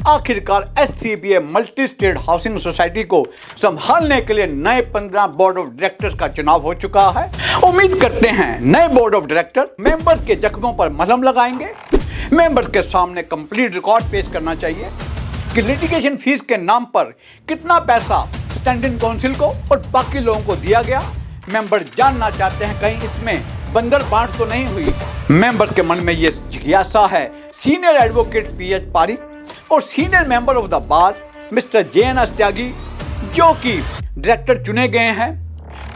आखिरकार SCBA multi state housing society को संभालने के लिए नए 15 बोर्ड ऑफ डायरेक्टर्स का चुनाव हो चुका है। उम्मीद करते हैं नए बोर्ड ऑफ डायरेक्टर मेंबर्स के जख्मों पर मलहम लगाएंगे। मेंबर्स के सामने कंप्लीट रिकॉर्ड पेश करना चाहिए कि लिटिगेशन फीस के नाम पर कितना पैसा स्टैंडिंग काउंसिल को और बाकी लोगों को दिया गया। मेंबर जानना चाहते हैं कहीं इसमें बंदर बांट तो नहीं हुई। मेंबर्स के मन में ये जिज्ञासा है। सीनियर एडवोकेट पीएच पारिक और senior member of the bar mister JN अस्त्यागी जो कि डायरेक्टर चुने गए हैं,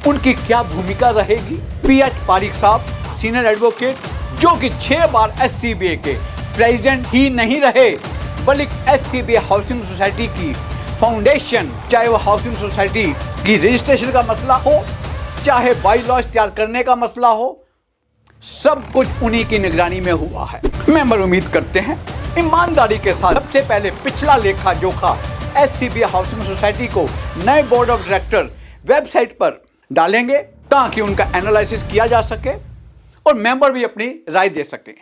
उनकी क्या भूमिका रहेगी। पीएच पारिक साहब सीनियर एडवोकेट जो कि 6 बार एससीबीए के प्रेसिडेंट ही नहीं रहे बल्कि एससीबीए हाउसिंग सोसाइटी की फाउंडेशन, चाहे वो हाउसिंग सोसाइटी की रजिस्ट्रेशन का मसला हो, चाहे बाई लॉज तैयार करने का मसला हो, सब कुछ उन्हीं की निगरानी में हुआ है। मेंबर उम्मीद करते हैं ईमानदारी के साथ सबसे पहले पिछला लेखा जोखा एससीबीए हाउसिंग सोसाइटी को नए बोर्ड ऑफ डायरेक्टर वेबसाइट पर डालेंगे ताकि उनका एनालिसिस किया जा सके और मेंबर भी अपनी राय दे सकें।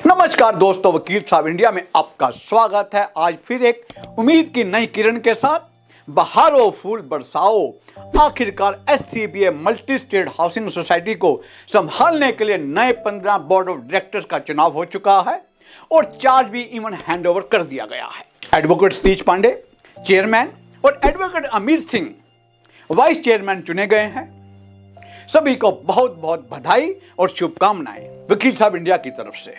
नमस्कार दोस्तों, वकील साहब इंडिया में आपका स्वागत है। आज फिर एक उम्मीद की नई किरण के साथ बहारो फूल बरसाओ। आखिरकार SCBA multi state housing society को संभालने के लिए नए 15 बोर्ड ऑफ डायरेक्टर्स का चुनाव हो चुका है और चार्ज भी इवन हैंडओवर कर दिया गया है। एडवोकेट सतीश पांडे चेयरमैन और advocate Amit Singh vice chairman चुने गए हैं। सभी को बहुत बहुत बधाई और शुभकामनाएं वकील साहब इंडिया की तरफ से।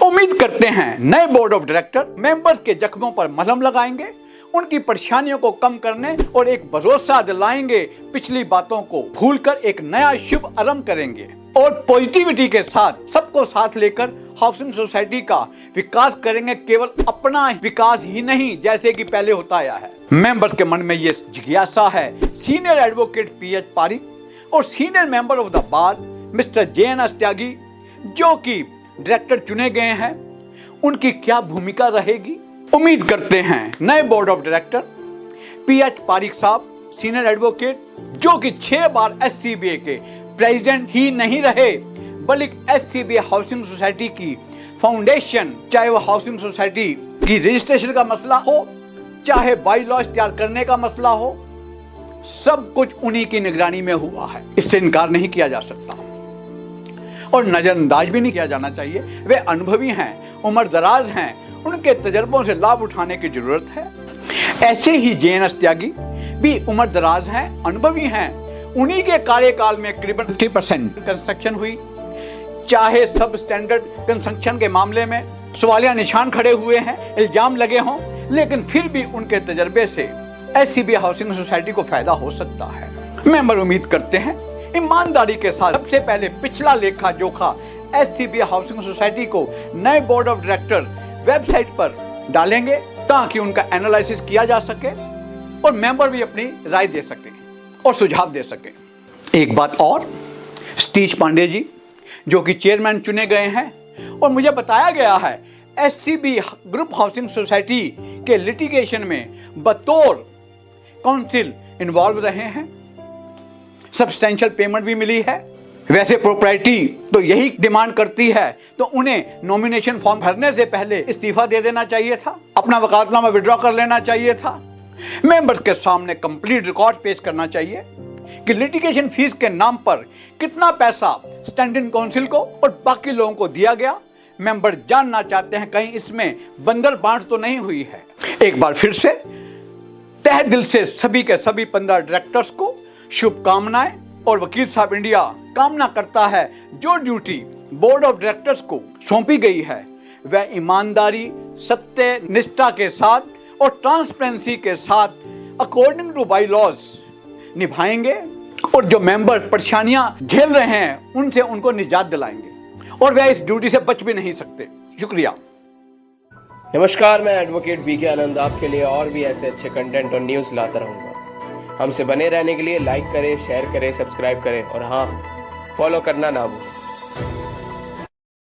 उम्मीद करते हैं नए बोर्ड ऑफ डायरेक्टर मेंबर्स के जख्मों पर मलहम लगाएंगे, उनकी परेशानियों को कम करने और एक भरोसा दिलाएंगे, पिछली बातों को भूलकर एक नया शुभ आरंभ करेंगे और पॉजिटिविटी के साथ सबको साथ लेकर हाउसिंग सोसाइटी का विकास करेंगे। केवल अपना विकास ही नहीं जैसे कि पहले होता आया है। मेंबर्स के मन में ये जिज्ञासा है। सीनियर एडवोकेट पीएच पारिक और senior member of the bar mister JN अस्त्यागी जो कि डायरेक्टर चुने गए हैं, उनकी क्या भूमिका रहेगी। उम्मीद करते हैं नए board of director PH Parikh साहब सीनियर एडवोकेट जो कि 6 बार एससीबीए के प्रेसिडेंट ही नहीं रहे बल्कि एससीबीए हाउसिंग सोसाइटी की फाउंडेशन, चाहे वो हाउसिंग सोसाइटी की रजिस्ट्रेशन का मसला हो, चाहे बाई लॉज तैयार करने का मसला हो, सब कुछ उन्हीं की निगरानी में हुआ है। इससे इनकार नहीं किया जा सकता और नजरअंदाज भी नहीं किया जाना चाहिए। वे अनुभवी हैं, उम्र दराज हैं, उनके तजर्बों से लाभ उठाने की जरूरत है। ऐसे ही जेएन अस्त्यागी भी उम्र दराज हैं, अनुभवी हैं। उन्हीं के कार्यकाल में करीबन 50% कंस्ट्रक्शन हुई। चाहे सब स्टैंडर्ड कंस्ट्रक्शन के मामले में सवालिया निशान खड़े हुए हैं, इल्जाम लगे हों, लेकिन फिर भी उनके तजर्बे से एससीबीए हाउसिंग सोसाइटी को फायदा हो सकता है। मेंबर उम्मीद करते हैं ईमानदारी के साथ सबसे पहले पिछला लेखा जोखा एससीबीए हाउसिंग सोसाइटी को नए बोर्ड ऑफ डायरेक्टर वेबसाइट पर डालेंगे ताकि उनका एनालिसिस किया जा सके और मेंबर भी अपनी राय दे सके और सुझाव दे सके। एक बात और, सतीश पांडे जी जो कि चेयरमैन चुने गए हैं और मुझे बताया गया है एससीबी ग्रुप हाउसिंग सोसाइटी के लिटिगेशन में बतौर काउंसिल इन्वॉल्व रहे हैं। सब्सटेंशियल पेमेंट भी मिली है। वैसे प्रॉपर्टी तो यही डिमांड करती है तो उन्हें नॉमिनेशन फॉर्म भरने से पहले इस्तीफा दे देना चाहिए था, अपना वकालतनामा विड्रॉ कर लेना चाहिए था। मेंबर्स के सामने कंप्लीट रिकॉर्ड पेश करना चाहिए कि लिटिगेशन फीस के नाम पर कितना पैसा स्टैंडिंग काउंसिल को और बाकी लोगों को दिया गया। मेंबर जानना चाहते हैं कहीं इसमें बंदर बांट तो नहीं हुई है। एक बार फिर से तहे दिल से सभी के सभी 15 डायरेक्टर्स को शुभकामनाएं और वकील साहब इंडिया कामना करता है जो ड्यूटी बोर्ड ऑफ डायरेक्टर्स को सौंपी गई है वह ईमानदारी, सत्य, निष्ठा के साथ और ट्रांसपेरेंसी के साथ अकॉर्डिंग टू बाई लॉज निभाएंगे और जो मेंबर परेशानियां झेल रहे हैं उनसे उनको निजात दिलाएंगे और वह इस ड्यूटी से बच भी नहीं सकते। शुक्रिया। नमस्कार, मैं एडवोकेट बीके आनंद आपके लिए और भी ऐसे अच्छे कंटेंट और न्यूज़ लाता रहूँगा। हमसे बने रहने के लिए लाइक करें, शेयर करें, सब्सक्राइब करें और हाँ, फॉलो करना ना भूलें।